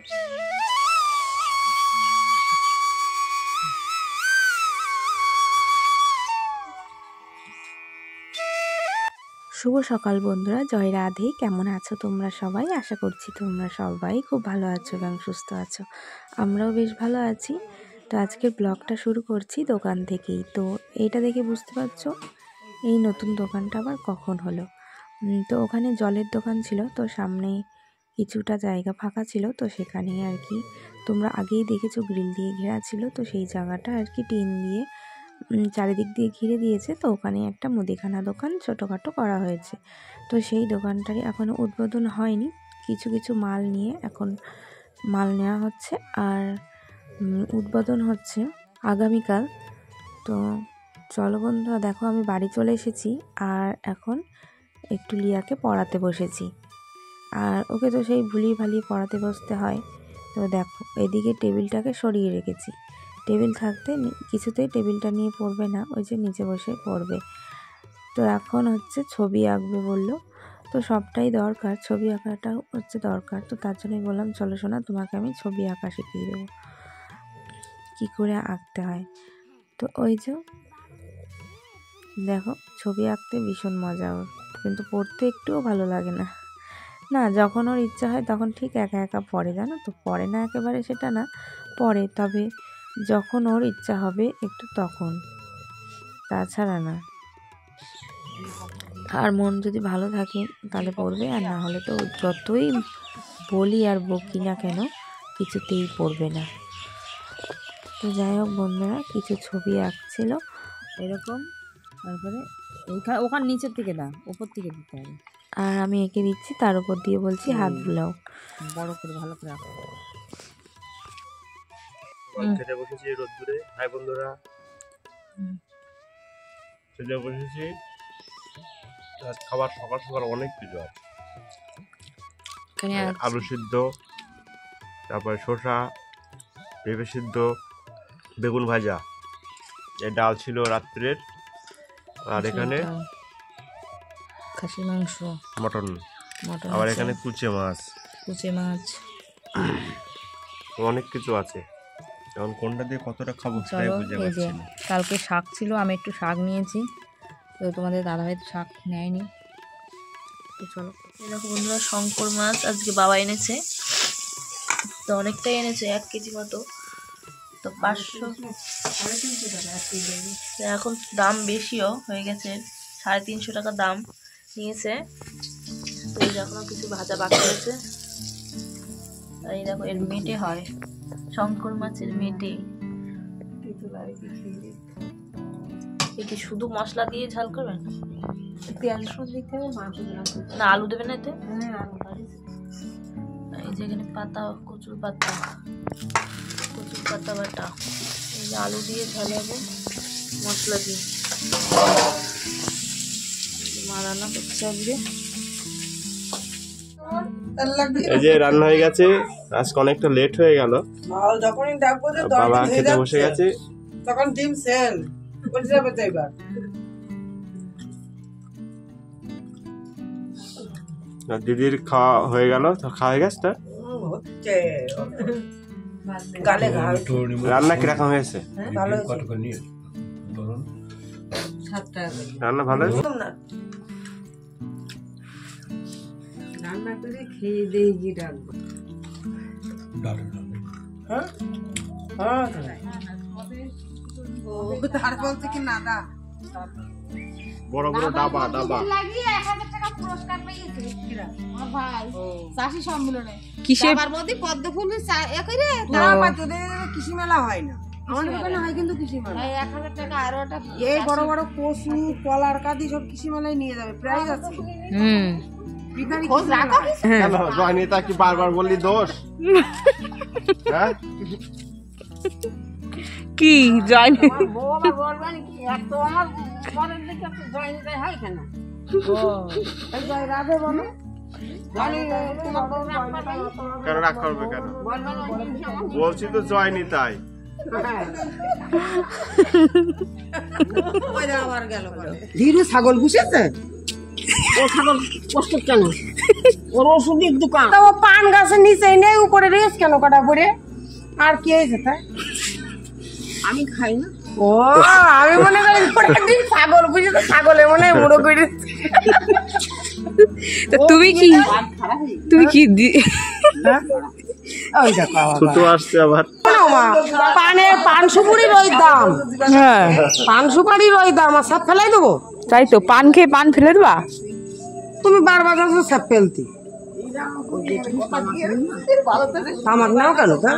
শুভ সকাল বন্ধুরা, জয় রাধে। কেমন আছো তোমরা সবাই? আশা করছি তোমরা সবাই খুব ভালো আছো এবং সুস্থ আছো। আমরাও বেশ ভালো আছি। তো আজকের ব্লগটা শুরু করছি দোকান থেকেই। তো এইটা দেখে বুঝতে পারছো এই নতুন দোকানটা আবার কখন হলো। তো ওখানে জলের দোকান ছিল, তো সামনে কিছুটা জায়গা ফাঁকা ছিল, তো সেখানে আর কি তোমরা আগেই দেখেছো গ্রিল দিয়ে ঘেরা ছিল। তো সেই জায়গাটা আর কি টিন দিয়ে চারিদিক দিয়ে ঘিরে দিয়েছে। তো ওখানে একটা মুদিখানা দোকান ছোটোখাটো করা হয়েছে। তো সেই দোকানটারই এখনও উদ্বোধন হয়নি, কিছু কিছু মাল নিয়ে এখন মাল নেওয়া হচ্ছে আর উদ্বোধন হচ্ছে আগামীকাল। তো চলো বন্ধুরা, দেখো আমি বাড়ি চলে এসেছি আর এখন একটু লিয়াকে পড়াতে বসেছি। আর ওকে তো সেই ভুলিয়ে ভালিয়ে পড়াতে বসতে হয়। তো দেখো এদিকে টেবিলটাকে সরিয়ে রেখেছি। টেবিল থাকতে কিছুতেই টেবিলটা নিয়ে পড়বে না, ওই যে নিচে বসে পড়বে। তো এখন হচ্ছে ছবি আঁকবে বললো। তো সবটাই দরকার, ছবি আঁকাটাও হচ্ছে দরকার। তো তার জন্যই বললাম চলো শোনা, তোমাকে আমি ছবি আঁকা শিখিয়ে দেবো, কী করে আঁকতে হয়। তো ওই যে দেখো ছবি আঁকতে ভীষণ মজা ওর, কিন্তু পড়তে একটুও ভালো লাগে না। না, যখন ওর ইচ্ছা হয় তখন ঠিক একা একা পড়ে, জানো তো। পড়ে না একেবারে সেটা না, পড়ে, তবে যখন ওর ইচ্ছা হবে একটু তখন, তাছাড়া না। আর মন যদি ভালো থাকে তাহলে পড়বে, আর না হলে তো যতই বলি আর বকি না কেন কিছুতেই পড়বে না। তো যাই হোক বন্ধুরা, কিছু ছবি আঁকছিল এরকম, তারপরে ওখান নিচের থেকে দাও, ওপর থেকে দিতে হবে। আর আমি এঁকে দিচ্ছি, তার উপর দিয়ে বলছি হাত বুলাও, বড় করে ভালো করে আঁকো। খেতে বসেছি রোদ্দুরে। হাই বন্ধুরা, খেতে বসেছি। খাবার সকাল সকাল অনেক কিছু আছে, আলু সিদ্ধ, তারপরে শসা, পেঁপে সিদ্ধ, বেগুন ভাজা, এই ডাল ছিল রাত্রের, আর এখানে খাসির মাংস, মটন, আবার এখানে কুচে মাছ অনেক কিছু আছে। এখন কোনটা দিয়ে কতটা খাবো সেটাই বুঝতে পারছি না। কালকে শাক ছিল, আমি একটু শাক নিয়েছি, তো তোমাদের দাদাভাই তো শাক নেয়নি। তো চলো, এরকম বন্ধুরা শঙ্কর মাছ আজকে বাবা এনেছে, তো অনেকটাই এনেছে, 1 কেজি মতো। তো 500 এখন দাম বেশিও হয়ে গেছে, 350 টাকা দাম নিয়েছে। তো এই দেখো কিছু ভাজা বাকি আছে। আর এই দেখো এর মেটে হয়, শঙ্কর মাছের মেটে। কি শুধু মশলা দিয়ে ঝাল করবেন? পেঁয়াজ রসুন দিতে হবে, না আলু দেবেন না এতে? এই যে এখানে পাতা, কচুর পাতা বাটা, এই যে আলু দিয়ে ঝালাবো মশলা দিয়ে, মারানো হচ্ছে আজকে। এই যে রান্না হয়ে গেছে, আজকে অনেকটা লেট হয়ে গেল। যখনই ডাকবো যে বাবা খেতে বসে গেছে, তখন ডিম সেল করে যাবে। তো এবার দিদির খাওয়া হয়ে গেল, তো খাওয়া গেছে না? হচ্ছে গালে ঘা। রান্না কিরকম হয়েছে? ভালো রান্না ভালো হয়েছে। রান্না করে খেয়ে দিয়ে গিয়ে ডাকবো। তারপর থেকে নাদা বড় বড় ডাবা লাগিয়ে 1000 টাকা পুরস্কার পেয়েছে আমার ভাই চাষি সম্মেলনে। কিসে বাবার মধ্যে পদ্ম ফুল কইরে তোদের কৃষি মেলা হয় না, আমাদের ওখানে হয় কিন্তু কৃষি মেলা। 1000 টাকা আর ওটা এই বড় বড় কচু কলার কাদি সব কৃষি মেলায় নিয়ে যাবে, প্রাইজ আছে। খোঁজ রাখো জয়নিতা কি বারবার বললি দোষ? হ্যাঁ কি জয়নি বলবেন কি এত আমার পরের দিকে জয়েন হয় কেন? জয় রাধে বলো, কেন রাগ করবে কেন? বলছি তো জয়নিতাই। ধীরু ছাগল বুঝেছে, ও ছাগল কষ্ট কেন? ওর ওষুধের দোকান। তা ও পান গাছের নিচে নেই, উপরে রেস কেন কাটা পড়ে? আর কি হয়েছে তাই? আমি খাই না। ও আমি মনে করি একদিন ছাগল বুঝি, তো ছাগলে মনে হয় মুড়ো করে। তুমি কি ওই দেখো আবার। ছোট আসছে আবার। পান সুপুরির ওই দাম। হ্যাঁ, পান সুপারির ওই দাম। আর সব ফেলাই দেবো? তাই তো, পান খেয়ে পান ফেলে দেবা? তুমি বারবার যাচ্ছ সব ফেলতি। আমার নাও কেন তা?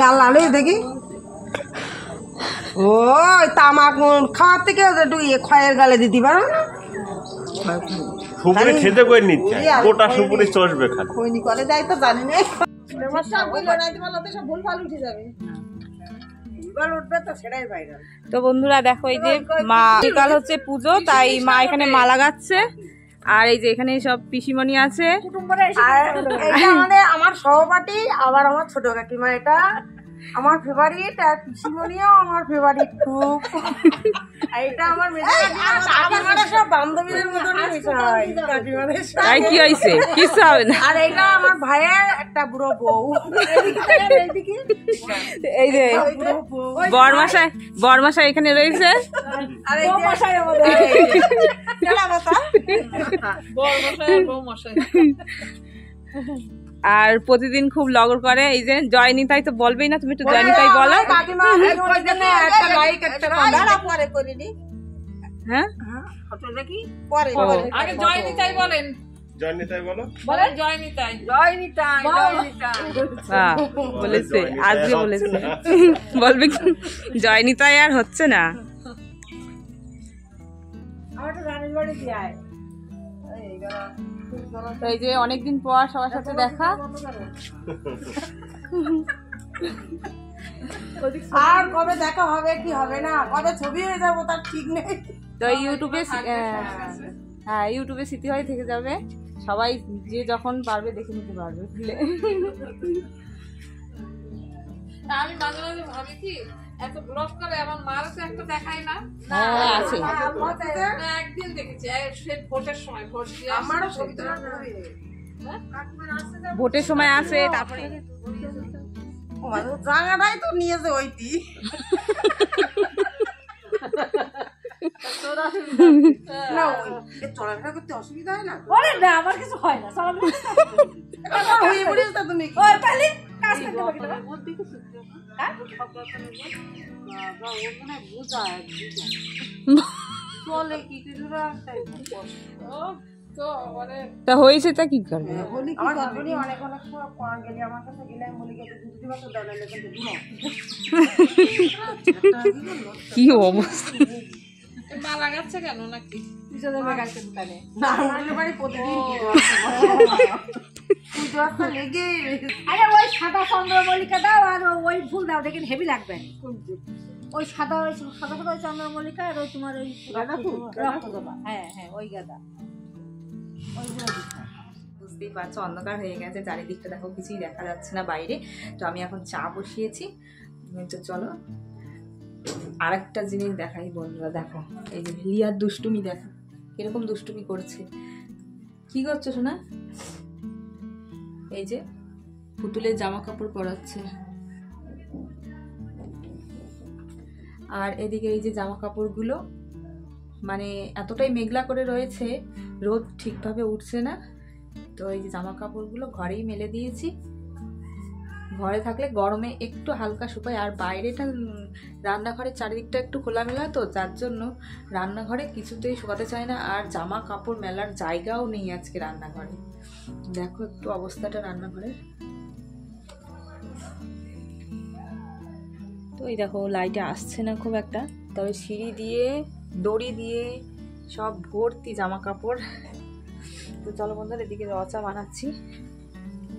গাল লালে দেখি। ওই তামাক খাওয়ার থেকে একটু খয়ের গালে দিতে পারো না? সুপুরি খেতে করে নিচ্ছে, গোটা সুপুরি চষবে খালি। খৈনি করে যাই তো জানি না। ভুল ভাল উঠে যাবে। উঠবে তো সেটাই বাইরে। তো বন্ধুরা দেখো, এই যে মা, কাল হচ্ছে পুজো, তাই মা এখানে মা লাগাচ্ছে। আর এই যে এখানে সব পিসিমণি আছে। আমার সহপাঠী, আবার আমার ছোট কাকিমা। এটা আমার ফেভারিট, আর পিসিমণিও আমার ফেভারিট খুব। এটা আমার সব বান্ধবীদের মতন বিষয়। তাই কি হয়েছে? কিছু হবে না। আর এটা আমার ভাইয়ের একটা বুড়ো বউ। এই যে বরমাশাই এখানে রয়েছে। আর এই মশাই আমাদের আর প্রতিদিন খুব লগর করে। এই যে জয়নিতাই তো বলবেই না, তুমি একটু জয়নিতাই বলো। হ্যাঁ, আগে জয়নিতাই বলেন। জয়নিতাই বলো। বলেন জয়নিতাই। হ্যাঁ বলেছে, আজকে বলেছে। বলবে কি জয়নিতাই আর হচ্ছে না। তো এই যে অনেকদিন পর সবার সাথে দেখা। আর কবে দেখা হবে কি হবে না, কবে ছবি হয়ে যাবো তার ঠিক নেই। তো ইউটিউবে, হ্যাঁ ইউটিউবে স্মৃতি হয়ে থেকে যাবে। সবাই যে যখন পারবে দেখে নিতে পারবে। আমি মাঝে মাঝে ভাবি কি এত ব্লগ করে আমার মার তো একটা দেখায় না। হ্যাঁ আছে, একদিন দেখেছি সে ভোটের সময়, ভোট দিয়ে আমারও ভোটের সময় আসে। তারপরে জায়গাটাই তো নিয়েছে ওইটি। না চলাফেরা করতে অসুবিধা হয় না? আমার কিছু হয় না। হয়ে পড়িস তা তুমি চলে কি কিছু তা হয়েছে, তা কি করবে? আমার হাজবেন্ডই অনেক সময় পড়ান গেলে আমার কাছে গেলে আমি বলি দুধ দিবা তো দাও, নাহলে কিন্তু দিও কি অবস্থা! মা লাগাচ্ছে কেন নাকি? না আমাদের বাড়ি প্রতিদিন পুজো আসতে লেগে। আরে ওই সাদা চন্দ্রমল্লিকা দাও আর ওই ফুল দাও, দেখেন হেভি লাগবে। ওই সাদা সাদা চন্দ্রমল্লিকা আর ওই তোমার ওই গাঁদা ফুল রক্তজবা। হ্যাঁ হ্যাঁ ওই গাঁদা। বুঝতেই পারছো অন্ধকার হয়ে গেছে, চারিদিকটা দেখো কিছুই দেখা যাচ্ছে না বাইরে। তো আমি এখন চা বসিয়েছি। তো চলো আর একটা জিনিস দেখাই বন্ধুরা। দেখো এই যে লিয়ার দুষ্টুমি, দেখো কিরকম দুষ্টুমি করছে। কি করছো শোনা? এই যে পুতুলের জামা কাপড় পরাচ্ছে। আর এদিকে এই যে জামা কাপড়গুলো মানে এতটাই মেঘলা করে রয়েছে, রোদ ঠিকভাবে উঠছে না। তো এই যে জামা কাপড়গুলো ঘরেই মেলে দিয়েছি। ঘরে থাকলে গরমে একটু হালকা শুকায়, আর বাইরেটা রান্নাঘরের চারিদিকটা একটু খোলামেলা, তো যার জন্য রান্নাঘরে কিছুতেই শুকাতে চায় না। আর জামা কাপড় মেলার জায়গাও নেই আজকে রান্নাঘরে। দেখো একটু অবস্থাটা রান্নাঘরে। তো এই দেখো লাইটে আসছে না খুব একটা, তবে সিঁড়ি দিয়ে দড়ি দিয়ে সব ভর্তি জামা কাপড়। তো চলো বন্ধুরা, এদিকে রচা বানাচ্ছি।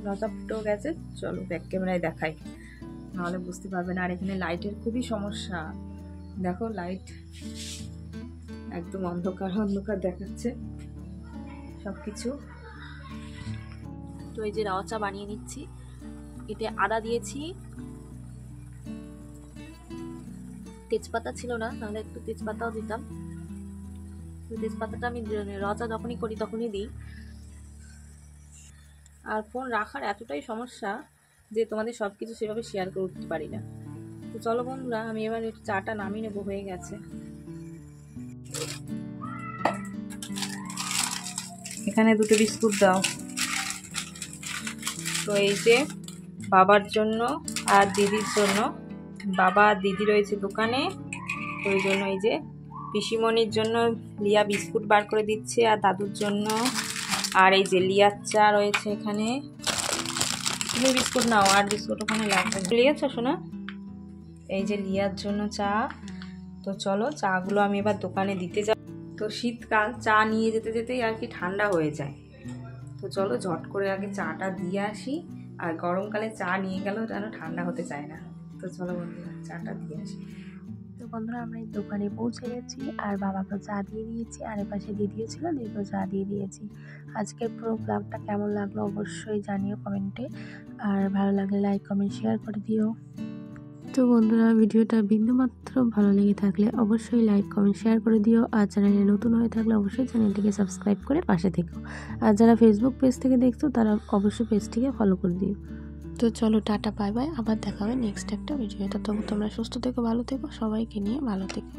রচা ফুটেও গেছে, চলো ব্যাক ক্যামেরায় দেখাই, নাহলে বুঝতে পারবে না। আর এখানে লাইটের খুবই সমস্যা, দেখো লাইট একদম অন্ধকার অন্ধকার দেখাচ্ছে সব কিছু। তো এই যে রচা বানিয়ে নিচ্ছি, এতে আদা দিয়েছি, তেজপাতা ছিল না, নাহলে একটু তেজপাতাও দিতাম। তো তেজপাতাটা আমি রচা যখনই করি তখনই দিই। আর ফোন রাখার এতটাই সমস্যা যে তোমাদের সব কিছু সেভাবে শেয়ার করে উঠতে পারি না। তো চলো বন্ধুরা, আমি এবার একটু চাটা নামিয়ে নেবো, হয়ে গেছে। এখানে 2টো বিস্কুট দাও। তো এই যে বাবার জন্য আর দিদির জন্য, বাবা আর দিদি রয়েছে দোকানে, তো ওই জন্য এই যে পিসিমণির জন্য লিয়া বিস্কুট বার করে দিচ্ছে, আর দাদুর জন্য, আর এই যে লিয়ার চা রয়েছে এখানে। তুমি বিস্কুট নাও, আর বিস্কুট ওখানে লাগবে। লিয়েছো শোনা? এই যে লিয়ার জন্য চা। তো চলো চাগুলো আমি এবার দোকানে দিতে যাব। তো শীতকাল, চা নিয়ে যেতে যেতেই আর কি ঠান্ডা হয়ে যায়। তো চলো ঝট করে আগে চাটা দিয়ে আসি। আর গরমকালে চা নিয়ে গেলেও যেন ঠান্ডা হতে চায় না। তো চলো বন্ধুরা চাটা দিয়ে আসি। তো বন্ধুরা আমরা এই দোকানে পৌঁছে গেছি, আর বাবাকে চা দিয়ে দিয়েছি, আর এপাশে দিদিও ছিল, দিদিকেও চা দিয়ে দিয়েছি। আজকের পুরো ব্লগটা কেমন লাগলো অবশ্যই জানিও কমেন্টে, আর ভালো লাগলে লাইক কমেন্ট শেয়ার করে দিও। তো বন্ধুরা ভিডিওটা বিন্দুমাত্র ভালো লেগে থাকলে অবশ্যই লাইক কমেন্ট শেয়ার করে দিও, আর চ্যানেলে নতুন হয়ে থাকলে অবশ্যই চ্যানেলটিকে সাবস্ক্রাইব করে পাশে থেকো, আর যারা ফেসবুক পেজ থেকে দেখছো তারা অবশ্যই পেজটিকে ফলো করে দিও। তো চলো টাটা বাই বাই, আবার দেখা হবে নেক্সট একটা ভিডিও। ততক্ষণ তোমরা সুস্থ থেকো, ভালো থেকো, সবাইকে নিয়ে ভালো থেকো।